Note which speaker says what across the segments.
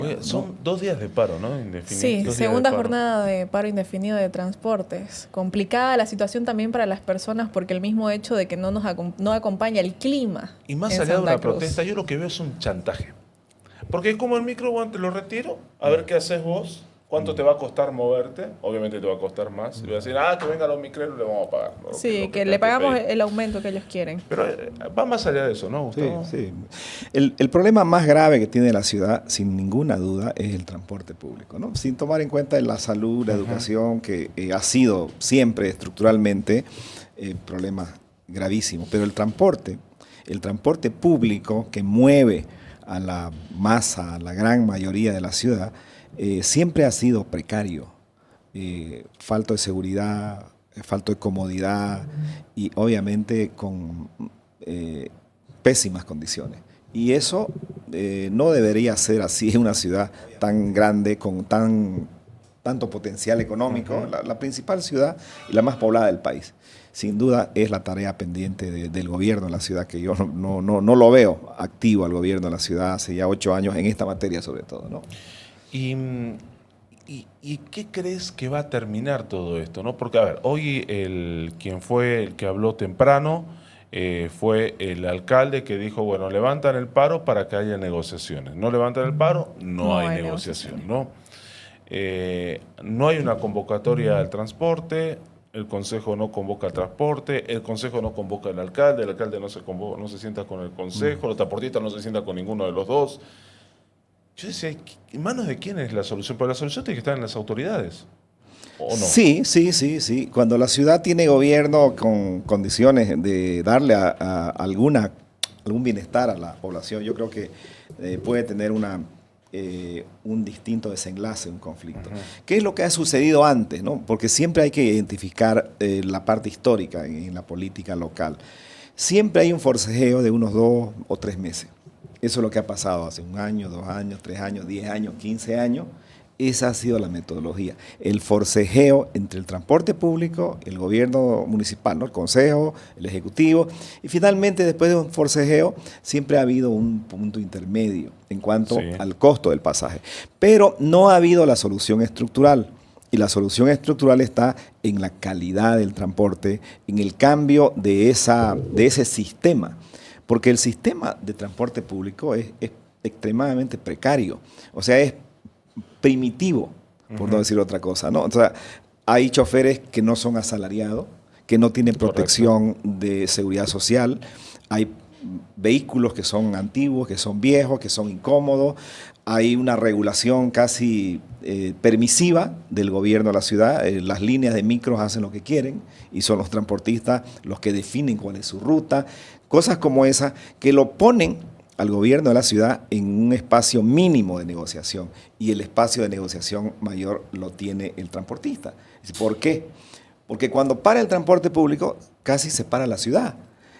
Speaker 1: Oye,
Speaker 2: digamos, ¿no?
Speaker 1: son 2 días de paro, ¿no?
Speaker 3: Sí,
Speaker 1: 2 días de
Speaker 3: segunda
Speaker 1: paro.
Speaker 3: jornada de paro indefinido de transportes. Complicada la situación también para las personas porque el mismo hecho de que no acompaña el clima
Speaker 1: Y más
Speaker 3: en
Speaker 1: allá de
Speaker 3: Santa
Speaker 1: una
Speaker 3: Cruz.
Speaker 1: protesta, yo lo que veo es un chantaje. Porque como el micro, bueno, te lo retiro, a ver qué haces vos, cuánto te va a costar moverte, obviamente te va a costar más. Y voy a decir, que vengan los micreros, le vamos a pagar, ¿no?
Speaker 3: Sí,
Speaker 1: Lo que
Speaker 3: que le
Speaker 1: tengas que
Speaker 3: pagamos
Speaker 1: pedir.
Speaker 3: el aumento que ellos quieren.
Speaker 1: Pero va más allá de eso, ¿no,
Speaker 2: Sí,
Speaker 1: Gustavo?
Speaker 2: sí. El problema más grave que tiene la ciudad, sin ninguna duda, es el transporte público, ¿no? Sin tomar en cuenta la salud, la educación, que ha sido siempre estructuralmente problemas gravísimos. Pero el transporte público que mueve a la masa, a la gran mayoría de la ciudad, siempre ha sido precario. Falta de seguridad, falta de comodidad y obviamente con eh, pésimas condiciones. Y eso no debería ser así en una ciudad tan grande, con tanto potencial económico, la principal ciudad y la más poblada del país. Sin duda es la tarea pendiente del gobierno de la ciudad, que yo no lo veo activo al gobierno de la ciudad hace ya 8 años en esta materia sobre todo, ¿no?
Speaker 1: Y, y qué crees que va a terminar todo esto, ¿no? Porque, a ver, hoy quien fue el que habló temprano fue el alcalde que dijo, bueno, levantan el paro para que haya negociaciones. No levantan el paro, no
Speaker 3: No
Speaker 1: hay
Speaker 3: hay
Speaker 1: negociación,
Speaker 3: negociaciones.
Speaker 1: ¿no? No hay una convocatoria al transporte, el consejo no convoca al transporte, el consejo no convoca al alcalde, el alcalde no se sienta con el consejo, los transportistas no se sientan con ninguno de los dos. Yo decía, ¿en manos de quién es la solución? Pero la solución tiene que estar en las autoridades, ¿o no?
Speaker 2: Sí, sí, sí, sí. Cuando la ciudad tiene gobierno con condiciones de darle algún bienestar a la población, yo creo que puede tener un distinto desenlace, un conflicto. ¿Qué es lo que ha sucedido antes, no? Porque siempre hay que identificar la parte histórica en la política local. Siempre hay un forcejeo de unos 2 o 3 meses. Eso es lo que ha pasado hace 1 año, 2 años, 3 años, 10 años, 15 años. Esa ha sido la metodología. El forcejeo entre el transporte público, el gobierno municipal, ¿no? El consejo, el ejecutivo. Y finalmente, después de un forcejeo, siempre ha habido un punto intermedio en cuanto
Speaker 1: Sí.
Speaker 2: al costo del pasaje. Pero no ha habido la solución estructural. Y la solución estructural está en la calidad del transporte, en el cambio de ese sistema. Porque el sistema de transporte público es extremadamente precario. O sea, es primitivo, por no decir otra cosa, ¿no? O sea, hay choferes que no son asalariados, que no tienen protección de seguridad social, hay vehículos que son antiguos, que son viejos, que son incómodos, hay una regulación casi permisiva del gobierno de la ciudad, las líneas de micros hacen lo que quieren y son los transportistas los que definen cuál es su ruta, cosas como esas que lo ponen al gobierno de la ciudad en un espacio mínimo de negociación y el espacio de negociación mayor lo tiene el transportista. ¿Por qué? Porque cuando para el transporte público casi se para la ciudad.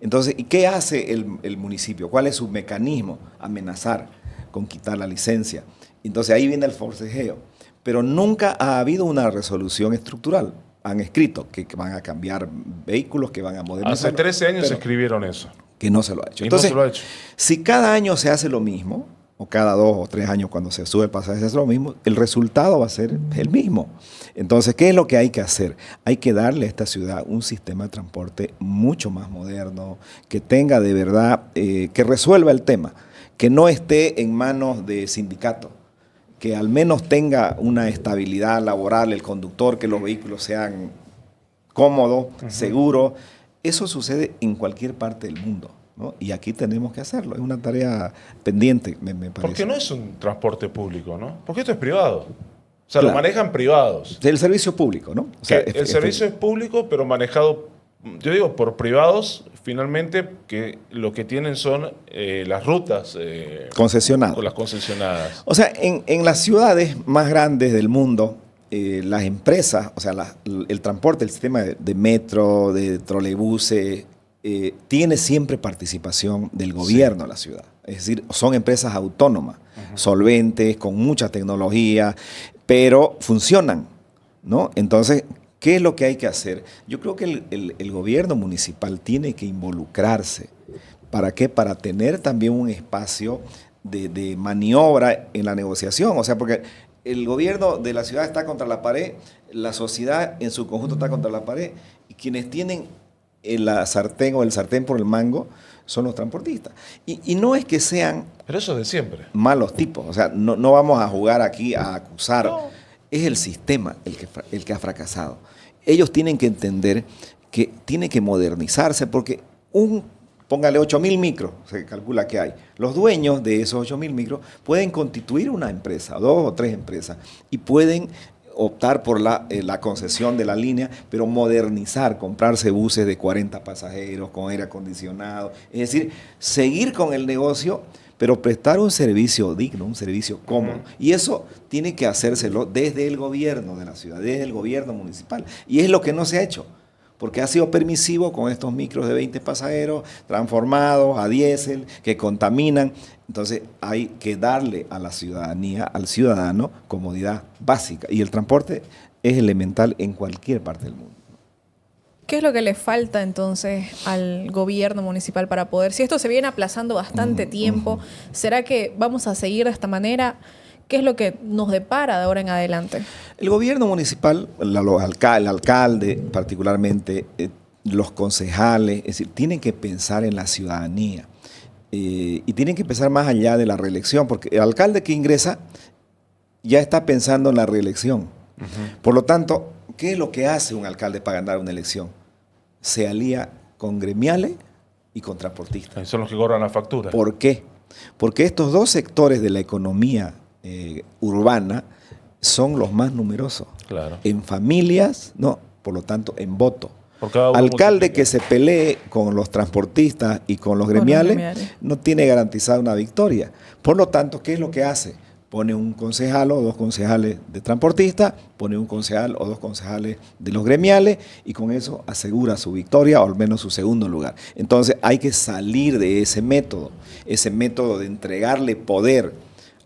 Speaker 2: Entonces, ¿y qué hace el municipio? ¿Cuál es su mecanismo? Amenazar con quitar la licencia. Entonces ahí viene el forcejeo. Pero nunca ha habido una resolución estructural. Han escrito que van a cambiar vehículos, que van a modernizar.
Speaker 1: Hace 13 años escribieron eso.
Speaker 2: Que no se lo ha hecho.
Speaker 1: Y
Speaker 2: Entonces,
Speaker 1: no se lo ha hecho.
Speaker 2: si cada año se hace lo mismo, o cada 2 o 3 años cuando se sube el pasaje se hace lo mismo, el resultado va a ser el mismo. Entonces, ¿qué es lo que hay que hacer? Hay que darle a esta ciudad un sistema de transporte mucho más moderno, que tenga de verdad, que resuelva el tema, que no esté en manos de sindicatos, que al menos tenga una estabilidad laboral el conductor, que los vehículos sean cómodos, seguros. Eso sucede en cualquier parte del mundo, ¿no? Y aquí tenemos que hacerlo. Es una tarea pendiente, me parece.
Speaker 1: Porque no es un transporte público, ¿no? Porque esto es privado. O sea,
Speaker 2: Claro.
Speaker 1: lo manejan privados.
Speaker 2: Del servicio público, ¿no? O sea,
Speaker 1: El servicio es público, pero manejado, yo digo, por privados, finalmente, que lo que tienen son las rutas
Speaker 2: concesionadas.
Speaker 1: con las concesionadas.
Speaker 2: O sea, en las ciudades más grandes del mundo, las empresas, o sea, el transporte, el sistema de metro, de trolebuses, tiene siempre participación del gobierno de la ciudad. Es decir, son empresas autónomas, solventes, con mucha tecnología, pero funcionan, ¿no? Entonces, ¿qué es lo que hay que hacer? Yo creo que el gobierno municipal tiene que involucrarse. ¿Para qué? Para tener también un espacio de maniobra en la negociación. O sea, porque el gobierno de la ciudad está contra la pared, la sociedad en su conjunto está contra la pared, y quienes tienen la sartén o el sartén por el mango son los transportistas. Y no es que sean
Speaker 1: Pero eso es de siempre.
Speaker 2: malos tipos, o sea, no vamos a jugar aquí a acusar,
Speaker 1: No.
Speaker 2: es el sistema el que ha fracasado. Ellos tienen que entender que tiene que modernizarse porque póngale 8.000 micros, se calcula que hay. Los dueños de esos 8.000 micros pueden constituir una empresa, 2 o 3 empresas, y pueden optar por la concesión de la línea, pero modernizar, comprarse buses de 40 pasajeros con aire acondicionado, es decir, seguir con el negocio, pero prestar un servicio digno, un servicio cómodo. Y eso tiene que hacérselo desde el gobierno de la ciudad, desde el gobierno municipal. Y es lo que no se ha hecho, porque ha sido permisivo con estos micros de 20 pasajeros, transformados a diésel, que contaminan. Entonces hay que darle a la ciudadanía, al ciudadano, comodidad básica. Y el transporte es elemental en cualquier parte del mundo.
Speaker 3: ¿Qué es lo que le falta entonces al gobierno municipal para poder, si esto se viene aplazando bastante tiempo, ¿será que vamos a seguir de esta manera? ¿Qué es lo que nos depara de ahora en adelante?
Speaker 2: El gobierno municipal, el alcalde particularmente, los concejales, es decir, tienen que pensar en la ciudadanía y tienen que pensar más allá de la reelección, porque el alcalde que ingresa ya está pensando en la reelección. Por lo tanto, ¿qué es lo que hace un alcalde para ganar una elección? Se alía con gremiales y con transportistas.
Speaker 1: Son los que cobran la factura.
Speaker 2: ¿Por qué? Porque estos dos sectores de la economía urbana son los más numerosos.
Speaker 1: Claro.
Speaker 2: En familias, no, por lo tanto, en voto.
Speaker 1: Por cada uno
Speaker 2: Alcalde
Speaker 1: multiplica.
Speaker 2: que se pelee con los transportistas y con los gremiales no tiene garantizada una victoria. Por lo tanto, ¿qué es lo que hace? Pone un concejal o 2 concejales de transportistas, pone un concejal o 2 concejales de los gremiales y con eso asegura su victoria o al menos su segundo lugar. Entonces hay que salir de ese método de entregarle poder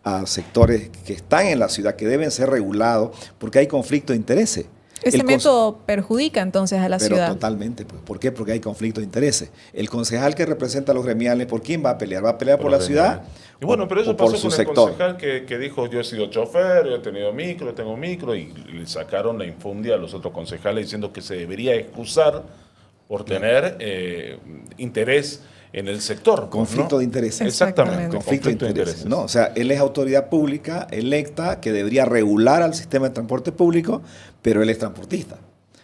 Speaker 2: a sectores que están en la ciudad, que deben ser regulados porque hay conflicto de intereses.
Speaker 3: Ese método perjudica entonces a la
Speaker 2: Pero
Speaker 3: ciudad.
Speaker 2: totalmente. Pues. ¿Por qué? Porque hay conflicto de intereses. El concejal que representa a los gremiales, ¿por quién va a pelear? ¿Va a pelear por la ciudad?
Speaker 1: Y bueno, pero eso
Speaker 2: o por
Speaker 1: pasó
Speaker 2: su
Speaker 1: con el
Speaker 2: sector.
Speaker 1: concejal que dijo, yo he sido chofer, yo he tenido micro, tengo micro, y le sacaron la infundia a los otros concejales diciendo que se debería excusar por tener interés en el sector.
Speaker 2: Conflicto
Speaker 1: ¿no?
Speaker 2: de intereses.
Speaker 1: Exactamente,
Speaker 2: Conflicto de intereses. ¿No? O sea, él es autoridad pública electa que debería regular al sistema de transporte público, pero él es transportista.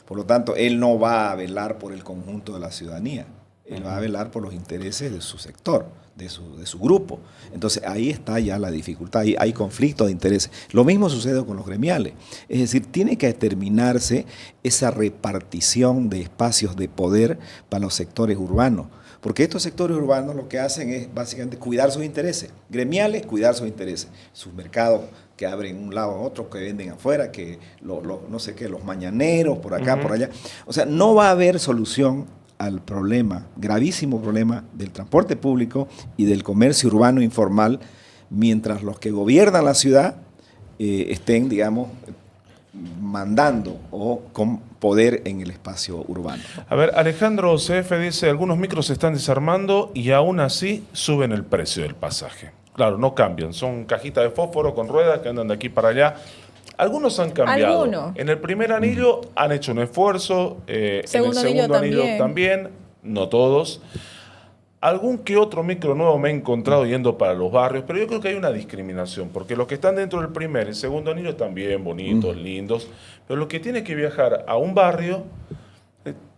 Speaker 2: Por lo tanto, él no va a velar por el conjunto de la ciudadanía. Él va a velar por los intereses de su sector, de su grupo. Entonces, ahí está ya la dificultad, hay conflicto de intereses. Lo mismo sucede con los gremiales. Es decir, tiene que terminarse esa repartición de espacios de poder para los sectores urbanos. Porque estos sectores urbanos lo que hacen es básicamente cuidar sus intereses. Gremiales, cuidar sus intereses. Sus mercados que abren un lado a otro, que venden afuera, que no sé qué, los mañaneros, por acá, por allá. O sea, no va a haber solución al problema, gravísimo problema del transporte público y del comercio urbano informal, mientras los que gobiernan la ciudad estén, digamos, mandando o con poder en el espacio urbano.
Speaker 1: A ver, Alejandro CF dice, algunos micros se están desarmando y aún así suben el precio del pasaje. Claro, no cambian, son cajitas de fósforo con ruedas que andan de aquí para allá. Algunos han cambiado.
Speaker 3: ¿Alguno?
Speaker 1: En el primer anillo han hecho un esfuerzo, en el
Speaker 3: Segundo
Speaker 1: segundo
Speaker 3: anillo
Speaker 1: anillo también, no todos. Algún que otro micro nuevo me he encontrado yendo para los barrios, pero yo creo que hay una discriminación, porque los que están dentro del primer y segundo anillo están bien bonitos, lindos, pero los que tienen que viajar a un barrio,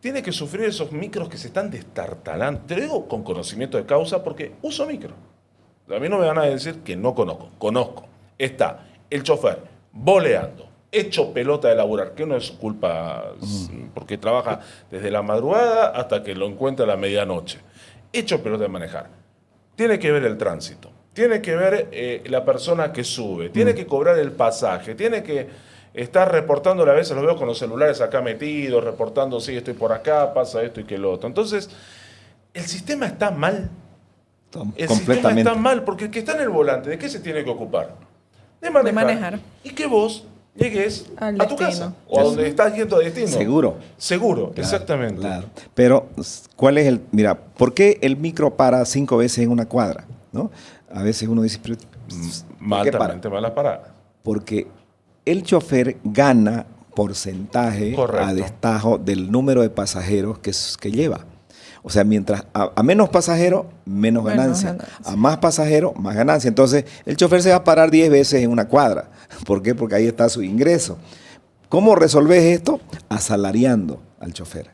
Speaker 1: tiene que sufrir esos micros que se están destartalando. Te lo digo con conocimiento de causa porque uso micro. A mí no me van a decir que no conozco. Conozco. Está el chofer boleando, hecho pelota de laburar, que no es su culpa porque trabaja desde la madrugada hasta que lo encuentra a la medianoche. Hecho pelota de manejar. Tiene que ver el tránsito, tiene que ver la persona que sube, tiene que cobrar el pasaje, tiene que estar reportando, a veces los veo con los celulares acá metidos, reportando, sí, estoy por acá, pasa esto y que lo otro. Entonces, el sistema está mal. El sistema está mal, porque el que está en el volante, ¿de qué se tiene que ocupar? De manejar. Y que vos llegues a tu casa o a donde estás yendo a destino.
Speaker 2: Seguro.
Speaker 1: Seguro,
Speaker 2: Claro,
Speaker 1: exactamente.
Speaker 2: Claro. Pero, ¿cuál es mira, ¿por qué el micro para 5 veces en una cuadra? ¿No? a veces uno dice, pero,
Speaker 1: Altamente malas paradas.
Speaker 2: porque el chofer gana porcentaje
Speaker 1: Correcto.
Speaker 2: a destajo del número de pasajeros que lleva. O sea, mientras a menos pasajeros, menos ganancia. A más pasajeros, más ganancia. Entonces, el chofer se va a parar 10 veces en una cuadra. ¿Por qué? Porque ahí está su ingreso. ¿Cómo resolves esto? Asalariando al chofer.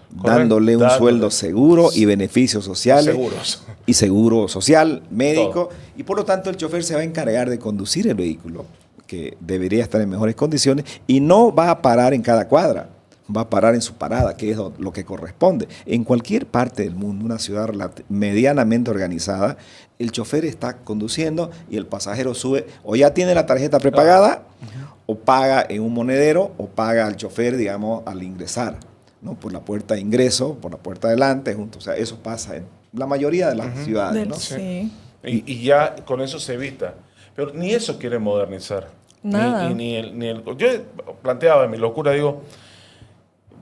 Speaker 2: Dándole un sueldo seguro y beneficios sociales.
Speaker 1: Seguros.
Speaker 2: Y seguro social, médico. Y por lo tanto, el chofer se va a encargar de conducir el vehículo, que debería estar en mejores condiciones, y no va a parar en cada cuadra. Va a parar en su parada, que es lo que corresponde. En cualquier parte del mundo, una ciudad medianamente organizada, el chofer está conduciendo y el pasajero sube, o ya tiene la tarjeta prepagada, o paga en un monedero, o paga al chofer, digamos, al ingresar, ¿no? Por la puerta de ingreso, por la puerta de adelante, junto. O sea, eso pasa en la mayoría de las ciudades, ¿no?
Speaker 3: Sí.
Speaker 1: Y ya con eso se evita. Pero ni eso quiere modernizar.
Speaker 3: Nada.
Speaker 1: Yo planteaba en mi locura, digo,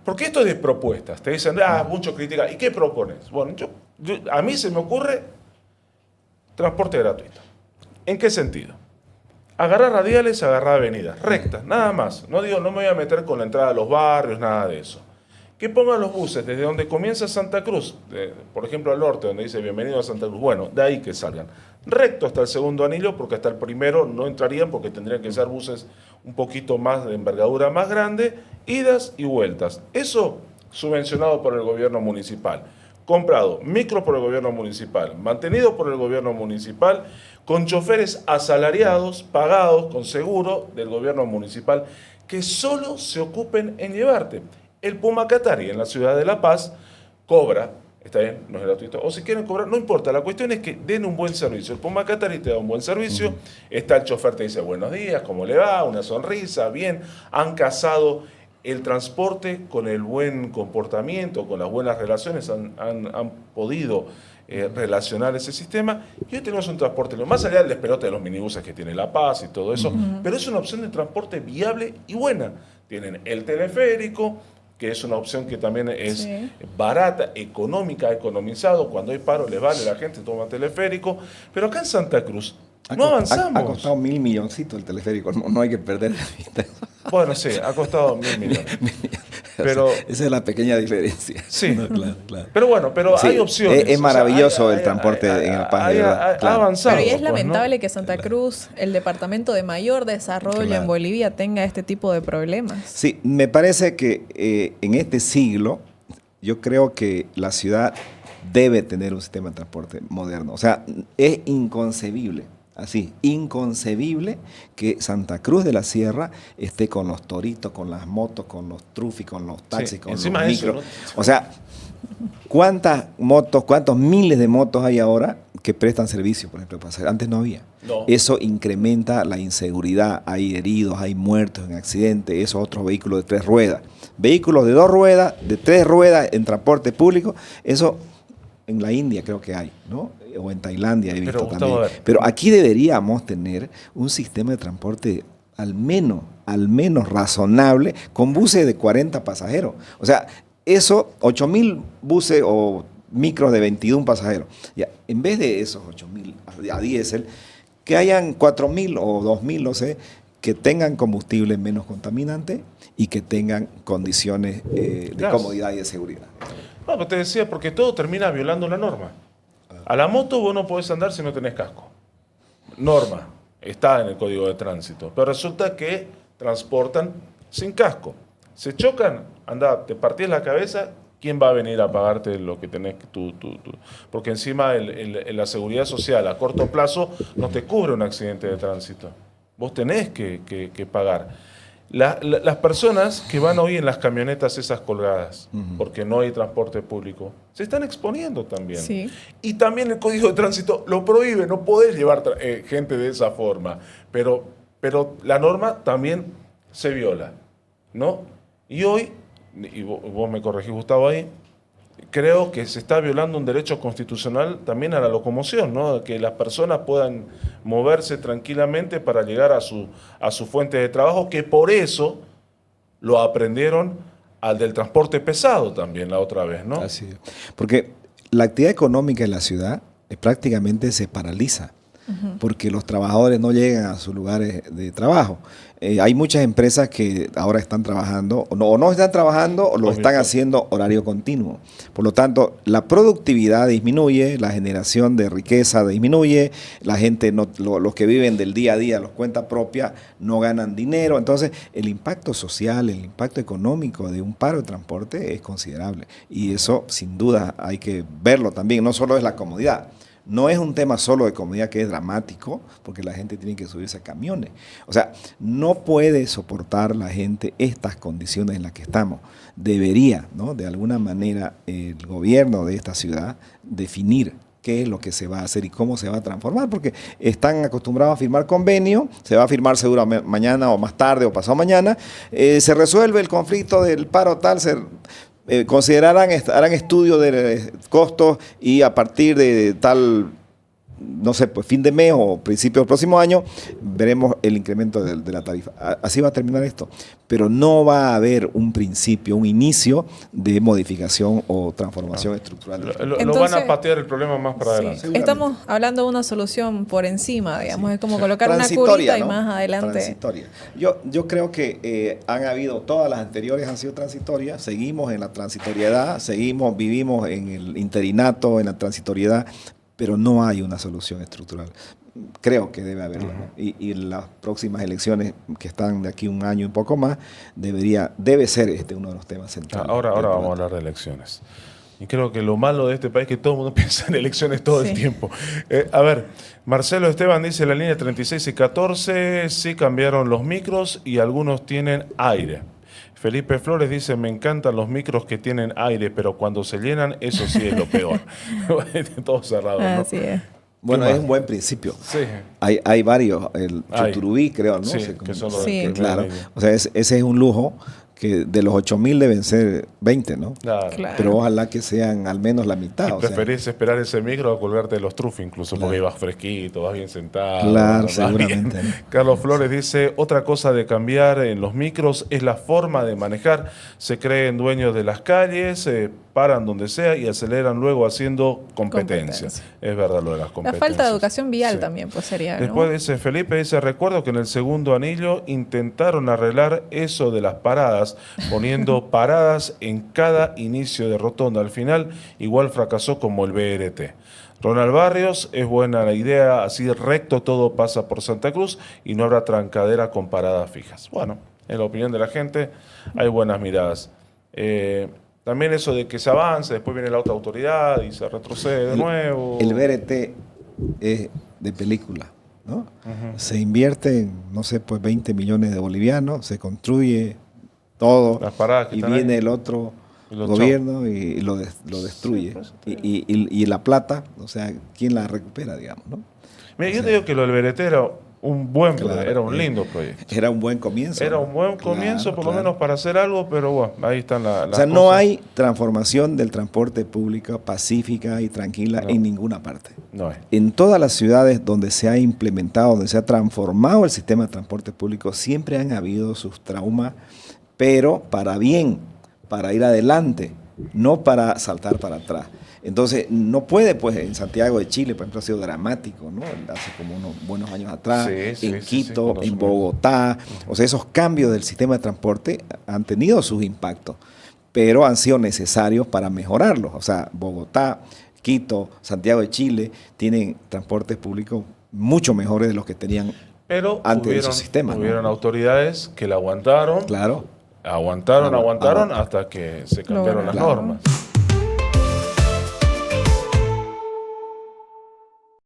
Speaker 1: porque esto es de propuestas. Te dicen, mucho crítica. ¿Y qué propones? Bueno, a mí se me ocurre transporte gratuito. ¿En qué sentido? Agarrar radiales, agarrar avenidas, rectas, nada más. No me voy a meter con la entrada a los barrios, nada de eso. Que pongan los buses desde donde comienza Santa Cruz, por ejemplo al norte, donde dice bienvenido a Santa Cruz. Bueno, de ahí que salgan. Recto hasta el segundo anillo, porque hasta el primero no entrarían, porque tendrían que ser buses un poquito más de envergadura más grande, idas y vueltas. Eso subvencionado por el gobierno municipal. Comprado, micro por el gobierno municipal, mantenido por el gobierno municipal, con choferes asalariados, pagados, con seguro del gobierno municipal, que solo se ocupen en llevarte. El Pumacatari en la ciudad de La Paz cobra, está bien, no es gratuito, o si quieren cobrar, no importa, la cuestión es que den un buen servicio. El Pumacatari te da un buen servicio, está el chofer, te dice buenos días, ¿cómo le va? Una sonrisa, bien, han casado el transporte con el buen comportamiento, con las buenas relaciones, han podido relacionar ese sistema, y hoy tenemos un transporte, más allá del despelote de los minibuses que tiene La Paz y todo eso, pero es una opción de transporte viable y buena. Tienen el teleférico, que es una opción que también es barata, económica, economizado. Cuando hay paro les vale, la gente toma teleférico. Pero acá en Santa Cruz no avanzamos.
Speaker 2: Ha costado 1.000 milloncitos el teleférico, no hay que perder la vista.
Speaker 1: Bueno, sí, ha costado 1.000 millones. Pero,
Speaker 2: esa es la pequeña diferencia.
Speaker 1: Sí,
Speaker 2: no, claro.
Speaker 1: Pero bueno, sí, hay opciones.
Speaker 2: Es maravilloso el transporte en La Paz, de verdad.
Speaker 1: Ha avanzado.
Speaker 3: Pero y es lamentable que Santa Cruz, el departamento de mayor desarrollo en Bolivia, tenga este tipo de problemas.
Speaker 2: Sí, me parece que en este siglo, yo creo que la ciudad debe tener un sistema de transporte moderno. O sea, es inconcebible. Así, inconcebible que Santa Cruz de la Sierra esté con los toritos, con las motos, con los trufis, con los taxis, con los micros. Eso, ¿no? O sea, ¿cuántas motos, cuántos miles de motos hay ahora que prestan servicio, por ejemplo? Antes no había.
Speaker 1: No.
Speaker 2: Eso incrementa la inseguridad, hay heridos, hay muertos en accidentes, esos otros vehículos de 3 ruedas. Vehículos de 2 ruedas, de 3 ruedas en transporte público, eso en la India creo que hay, ¿no? O en Tailandia he visto también. Pero aquí deberíamos tener un sistema de transporte al menos razonable, con buses de 40 pasajeros. O sea, eso, 8.000 buses o micros de 21 pasajeros. Ya, en vez de esos 8.000 a diésel, que hayan 4.000 o 2.000, no sé, que tengan combustible menos contaminante y que tengan condiciones de comodidad y de seguridad.
Speaker 1: No, pero te decía, porque todo termina violando la norma. A la moto vos no podés andar si no tenés casco. Norma, está en el Código de Tránsito. Pero resulta que transportan sin casco. Se chocan, anda, te partís la cabeza, ¿quién va a venir a pagarte lo que tenés tú? Porque encima la seguridad social a corto plazo no te cubre un accidente de tránsito. Vos tenés que pagar. Las personas que van hoy en las camionetas esas colgadas, porque no hay transporte público, se están exponiendo también.
Speaker 3: Sí.
Speaker 1: Y también el Código de Tránsito lo prohíbe, no podés llevar gente de esa forma. Pero la norma también se viola, ¿no? Y hoy, y vos me corregís, Gustavo, ahí, creo que se está violando un derecho constitucional también a la locomoción, ¿no? Que las personas puedan moverse tranquilamente para llegar a su fuente de trabajo, que por eso lo aprendieron al del transporte pesado también la otra vez, ¿no?
Speaker 2: Así es. Porque la actividad económica en la ciudad prácticamente se paraliza. porque los trabajadores no llegan a sus lugares de trabajo. Hay muchas empresas que ahora están trabajando, o no están trabajando, o lo están haciendo horario continuo. Por lo tanto, la productividad disminuye, la generación de riqueza disminuye, la gente, los que viven del día a día, los cuentas propias, no ganan dinero. Entonces, el impacto social, el impacto económico de un paro de transporte es considerable. Y eso, sin duda, hay que verlo también. No solo es la comodidad. No es un tema solo de comodidad que es dramático, porque la gente tiene que subirse a camiones. O sea, no puede soportar la gente estas condiciones en las que estamos. Debería, ¿no?, de alguna manera, el gobierno de esta ciudad definir qué es lo que se va a hacer y cómo se va a transformar, porque están acostumbrados a firmar convenio, se va a firmar seguro mañana o más tarde o pasado mañana, se resuelve el conflicto del paro tal, harán estudio de costos y a partir de tal, no sé, pues fin de mes o principio del próximo año, veremos el incremento de la tarifa. Así va a terminar esto. Pero no va a haber un principio, un inicio de modificación o transformación estructural.
Speaker 1: Lo van a patear el problema más para adelante.
Speaker 3: Estamos hablando de una solución por encima, digamos, es como colocar una curita, ¿no?, y más adelante.
Speaker 2: Transitoria. Yo creo que han habido, todas las anteriores han sido transitorias, seguimos en la transitoriedad, vivimos en el interinato, en la transitoriedad, pero no hay una solución estructural. Creo que debe haberla, ¿no? Y las próximas elecciones, que están de aquí un año y un poco más, debe ser uno de los temas centrales.
Speaker 1: Ahora vamos a hablar de elecciones. Y creo que lo malo de este país es que todo el mundo piensa en elecciones todo el tiempo. A ver, Marcelo Esteban dice, la línea 36 y 14 sí cambiaron los micros y algunos tienen aire. Felipe Flores dice, me encantan los micros que tienen aire, pero cuando se llenan, eso sí es lo peor. Todo cerrado, ¿no?
Speaker 3: Así es.
Speaker 2: Bueno, es un buen principio.
Speaker 1: Sí.
Speaker 2: Hay varios, el Chuturubí, creo, ¿no?
Speaker 1: Sí, que son los
Speaker 2: claro. O sea, ese es un lujo, que de los 8.000 deben ser 20, ¿no?
Speaker 1: Claro.
Speaker 2: Pero ojalá que sean al menos la mitad.
Speaker 1: Y preferís esperar ese micro a colgarte de los trufos, incluso, porque vas fresquito, vas bien sentado.
Speaker 2: Claro, seguramente.
Speaker 1: Carlos Flores dice, otra cosa de cambiar en los micros es la forma de manejar. Se creen dueños de las calles, paran donde sea y aceleran luego haciendo competencia. Es verdad lo de las competencias.
Speaker 3: La falta de educación vial también, pues sería, ¿no?
Speaker 1: Después dice Felipe, recuerdo que en el segundo anillo intentaron arreglar eso de las paradas, poniendo paradas en cada inicio de rotonda. Al final igual fracasó como el BRT. Ronald Barrios, es buena la idea, así recto todo pasa por Santa Cruz y no habrá trancadera con paradas fijas. Bueno, en la opinión de la gente hay buenas miradas. También eso de que se avance, después viene la otra autoridad y se retrocede de nuevo.
Speaker 2: El BRT es de película, ¿no? Se invierte en, no sé, pues 20 millones de bolivianos, se construye todo y viene el otro gobierno y lo destruye. Sí, pues, y la plata, o sea, ¿quién la recupera, digamos, no?
Speaker 1: Mira, yo te digo que lo del BRT era un buen proyecto, era un lindo proyecto.
Speaker 2: Era un buen comienzo.
Speaker 1: Era un buen comienzo, por lo menos para hacer algo, pero bueno, ahí están las
Speaker 2: cosas. No hay transformación del transporte público pacífica y tranquila en ninguna parte.
Speaker 1: No hay.
Speaker 2: En todas las ciudades donde se ha implementado, donde se ha transformado el sistema de transporte público, siempre han habido sus traumas, pero para bien, para ir adelante, no para saltar para atrás. Entonces, no puede, pues, en Santiago de Chile, por ejemplo, ha sido dramático, ¿no? Hace como unos buenos años atrás, en Quito, en Bogotá. O sea, esos cambios del sistema de transporte han tenido sus impactos, pero han sido necesarios para mejorarlos. O sea, Bogotá, Quito, Santiago de Chile tienen transportes públicos mucho mejores de los que tenían antes de esos sistemas.
Speaker 1: Hubieron autoridades que la aguantaron.
Speaker 2: Claro.
Speaker 1: Aguantaron hasta que se cambiaron las normas.